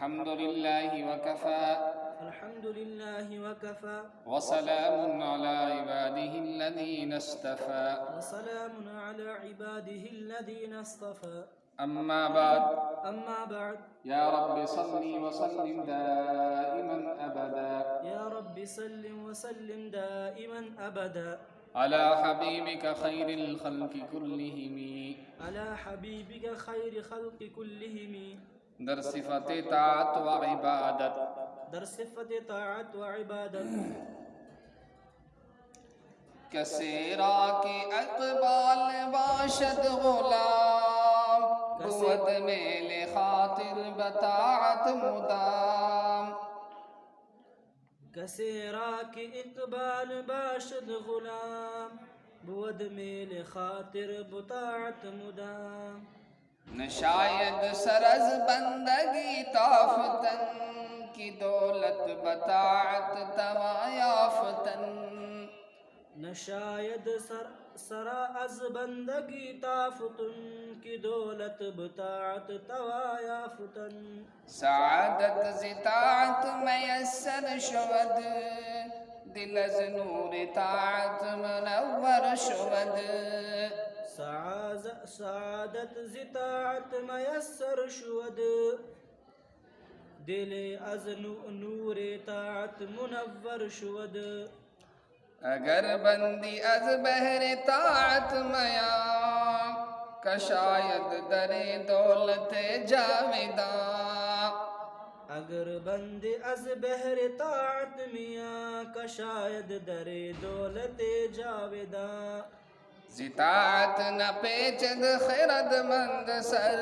الحمد لله وكفى الحمد لله وكفى وسلام على عباده الذين اصطفى وسلام على عباده الذين اصطفى أما بعد يا رب صل وسلم دائما أبدا يا رب سلم وسلم دائما أبدا على حبيبك خير الخلق كلهم على حبيبك خير خلق كلهم در صفت طاعت و عبادت در صفت طاعت و عبادت کسیرا کی اقبال باشد غلام بود میل خاطر بطاعت مدام کسیرا کی اقبال باشد غلام بود میل خاطر بطاعت مدام نشاید سر از بندگی تافتن کی دولت بطاعت توا یافتن نشاید سرا از بندگی تافتن کی دولت بطاعت توا یافتن سعادت زطاعت میسر شود دل از نور طاعت منور شود سعادت زطاعت میسر شود دل از نور طاعت منور شود اگر بندی از بحر طاعت میا کشاید در دولت جاویداں اگر بند از بحر طاعت میاں کشاید در دولت جاویداں زطاعت نہ پیچد خرد مند سر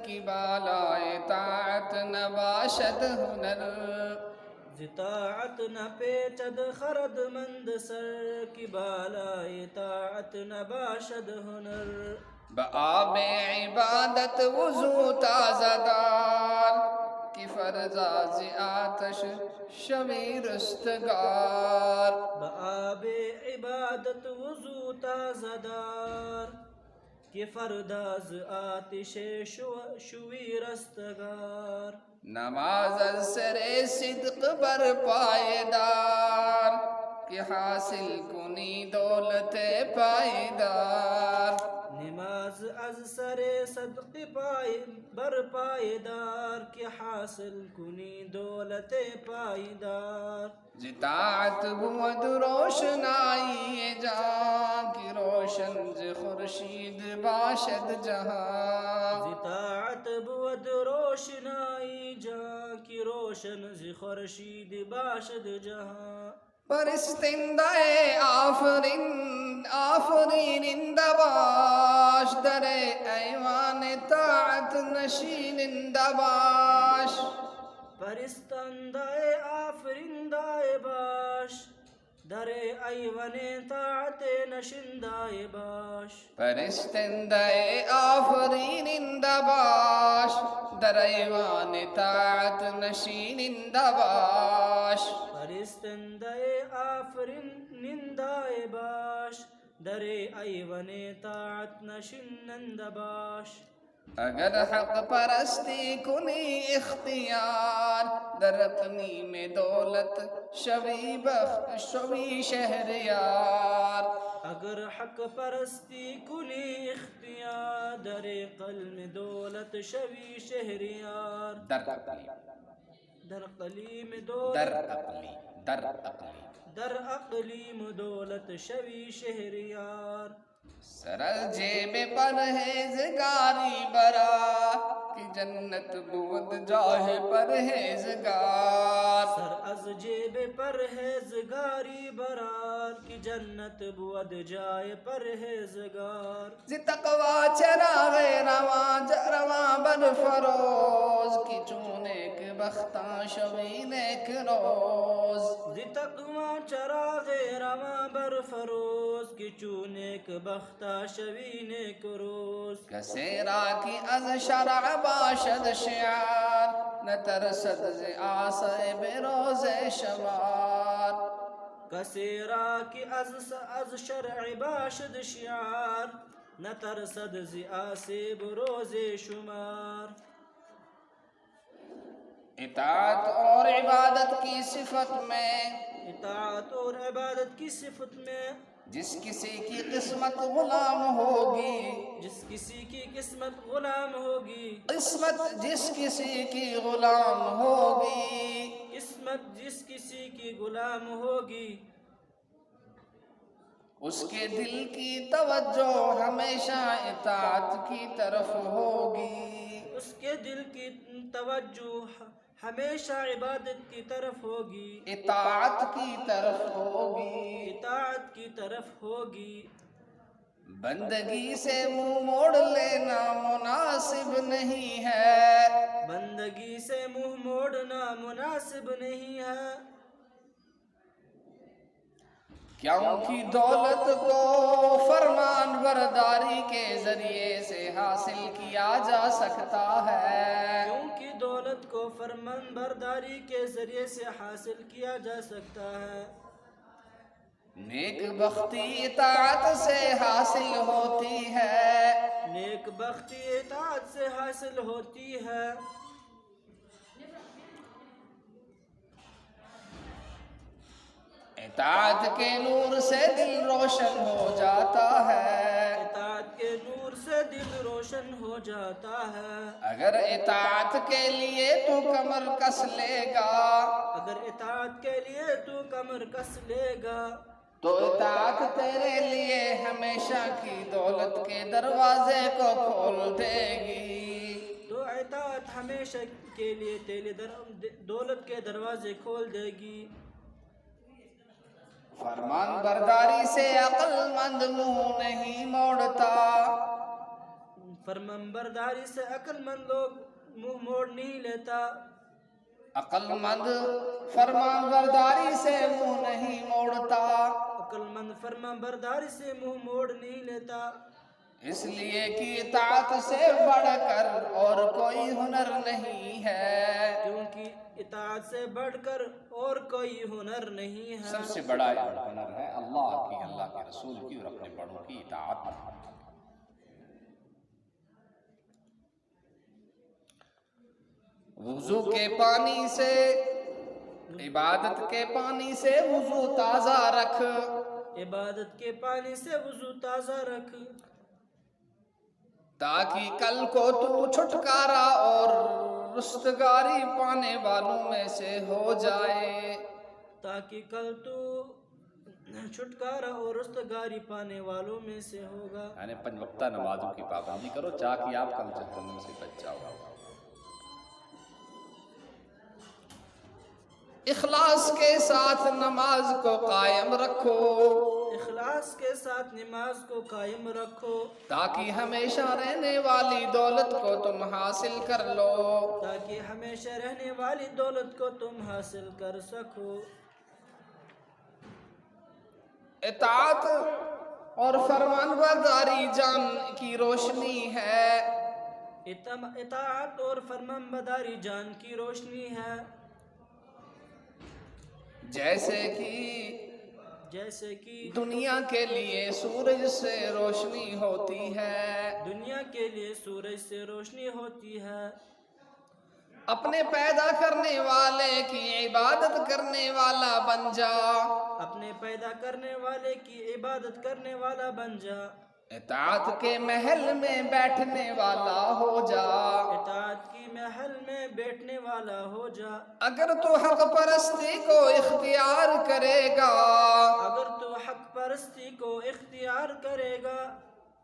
کی بالائے طاعت نہ باشد ہنر زطاعت نہ پیچد خرد مند سر کی بالائے طاعت نہ باشد ہنر بآب عبادت وضو تازہ دار کی فرزاز آتش شوی رستگار بآب عبادت وضو تازہ دار کہ فرداز آتش شوی رستگار نماز از سر صدق بر پائیدار کہ حاصل کنی دولت پائیدار نماز از سر صدق بر پائیدار کہ حاصل کنی دولت پائیدار زطاعت بود روشنائی جہاں کی روشن ز خورشید باشد جہاں زطاعت بود روشنائی جہاں کی روشن ز خورشید باشد جہاں پرستندہ آفرینندہ باش در ایوان طاعت نشینندہ باش پرستندہ آفرندہ باش در ایوان طاعت نشندہ باش پرستندہ آفرینندہ باش در ایوان طاعت نشینندہ باش پرستندہ آفرندہ باش در ایوان طاعت نشندہ باش اگر حق پرستی کنی اختیار در اقلیم دولت شوی شہریار اگر حق پرستی کنی اختیار در قلم دولت شوی شہریار در قلیم دولت در اقلیم دولت شوی شہریار سر جیب پرہیزگاری برا کہ جنت بود جاہ پرہیزگار سر از جیب پرہیزگاری برار کی جنت بود جائے پرہیزگار زی تقوی چراغ رواں بر فروز کی چونک بختاں شوی نیک روز زی تقوی چراغ رواں بر فروز کی چونک بختہ شوی نیک روز کسیرا کی از شرع باشد شعار نترسد ز آسے بروز شمار کسیرا کی از شرع باشد شعار نترسد ز آسے بروز شمار اطاعت اور عبادت کی صفت میں اطاعت اور عبادت کی صفت میں جس کسی کی قسمت غلام ہوگی، جس کسی کی قسمت غلام ہوگی، قسمت جس کسی کی غلام ہوگی، قسمت جس کسی کی غلام ہوگی، اس کے دل کی توجہ ہمیشہ اطاعت کی طرف ہوگی، اس کے دل کی توجہ ہمیشہ عبادت کی طرف ہوگی، اطاعت کی طرف ہوگی۔ اطاعت کی طرف ہوگی۔ بندگی سے منہ موڑ لینا مناسب نہیں ہے، بندگی سے منہ موڑنا مناسب نہیں ہے، کیونکہ دولت کو فرمان برداری کے ذریعے سے حاصل کیا جا سکتا ہے، کیونکہ دولت کو فرمان برداری کے ذریعے سے حاصل کیا جا سکتا ہے، نیک بختی اطاعت سے حاصل ہوتی ہے، نیک بختی اطاعت سے حاصل ہوتی ہے، اطاعت کے نور سے دل روشن ہو جاتا ہے، اطاعت کے نور سے دل روشن ہو جاتا ہے، اگر اطاعت کے لیے تو کمر کس لے گا، اگر اطاعت کے لیے تو کمر کس لے گا، تو اطاعت تیرے لیے ہمیشہ کی دولت کے دروازے کو کھول دے گی، تو اطاعت ہمیشہ کے لیے تیرے دولت کے دروازے کھول دے گی، فرمان برداری سے عقل مند منہ نہیں موڑتا، فرمان برداری سے عقل مند لوگ منہ موڑ نہیں لیتا، عقل مند فرمان برداری سے منہ نہیں موڑتا، عقل مند فرمان برداری سے منہ موڑ نہیں لیتا، اس لیے کہ اطاعت سے بڑھ کر اور کوئی ہنر نہیں ہے، کیونکہ اطاعت سے بڑھ کر اور کوئی ہنر نہیں ہے، سب سے بڑا ہنر ہے اللہ کی، اللہ کے رسول کی اور اپنے بڑوں کی اطاعت۔ وضو کے پانی سے، عبادت کے پانی سے وضو تازہ رکھ، عبادت کے پانی سے وضو تازہ رکھ، تاکہ کل کو تو چھٹکارا اور رستگاری پانے والوں میں سے ہو جائے، تاکہ کل تو چھٹکارا اور رستگاری پانے والوں میں سے ہوگا، یعنی 5 وقتہ نمازوں کی پابندی کرو تاکہ آپ کل جہنم سے بچ جاؤ۔ اخلاص کے ساتھ نماز کو قائم رکھو، اخلاص کے ساتھ نماز کو قائم رکھو، تاکہ ہمیشہ رہنے والی دولت کو تم حاصل کر لو، تاکہ ہمیشہ رہنے والی دولت کو تم حاصل کر سکو۔ اطاعت اور فرمان برداری جان کی روشنی ہے، اطاعت اور فرمان برداری جان کی روشنی ہے، جیسے کہ دنیا کے لیے سورج سے روشنی ہوتی ہے، دنیا کے لیے سورج سے روشنی ہوتی ہے، اپنے پیدا کرنے والے کی عبادت کرنے والا بن جا، اپنے پیدا کرنے والے کی عبادت کرنے والا بن جا، اطاعت کے محل میں بیٹھنے والا ہو جا، اطاعت کی محل میں بیٹھنے والا ہو جا، اگر تو حق پرستی کو اختیار کرے گا، اگر تو حق پرستی کو اختیار کرے گا،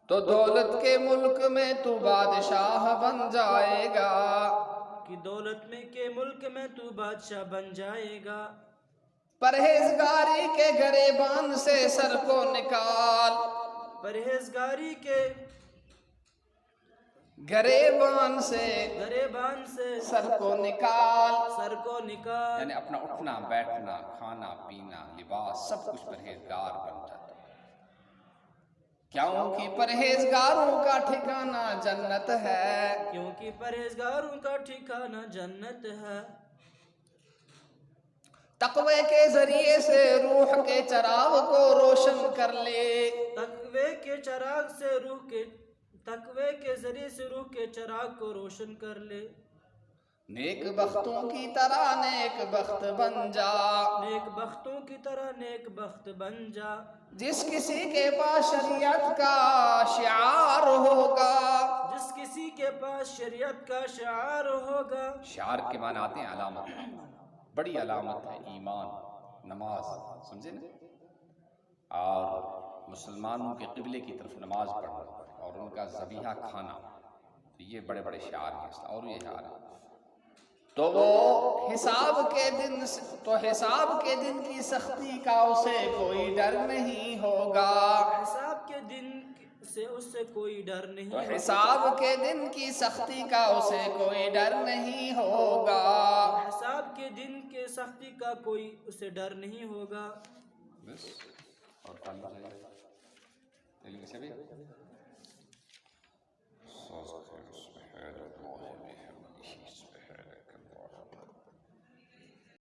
تو دولت کے ملک میں تو بادشاہ بن جائے گا، کہ دولت میں کے ملک میں تو بادشاہ بن جائے گا، پرہیزگاری کے گریبان سے سر کو نکال، پرہیزگاری کے گریبان سے سر کو نکال، سر کو نکال، یعنی اپنا اٹھنا بیٹھنا کھانا پینا لباس سب کچھ پرہیزگار بن جاتا ہے، کیونکہ پرہیزگاروں کا ٹھکانہ جنت ہے، کیونکہ پرہیزگاروں کا ٹھکانہ جنت ہے، تقوی کے ذریعے سے روح کے چراغ کو روشن کر لے، تقوی کے چراغ سے تقوی کے ذریعے سے روح کے چراغ کو روشن کر لے، نیک بختوں کی طرح نیک بخت بن جا، نیک بختوں کی طرح نیک بخت بن جا، جس کسی کے پاس شریعت کا شعار ہوگا۔ جس کسی کے پاس شریعت کا شعار ہوگا۔ شعار کے معنی آتے ہیں علامت، بڑی علامت ہے ایمان، نماز، سمجھے نا، اور مسلمانوں کے قبلے کی طرف نماز پڑھنا اور ان کا ذبیحہ کھانا، تو یہ بڑے بڑے شعار ہیں، اور یہ شعار ہیں۔ تو وہ حساب کے دن کی سختی کا اسے کوئی ڈر نہیں ہوگا۔ حساب کے دن سے اس سے کوئی ڈر نہیں تو ہوگا۔ حساب کے دن کی سختی کا اسے کوئی ڈر نہیں ہوگا۔ حساب کے دن کے سختی کا کوئی اسے ڈر نہیں ہوگا۔ بس اور کام سے بھی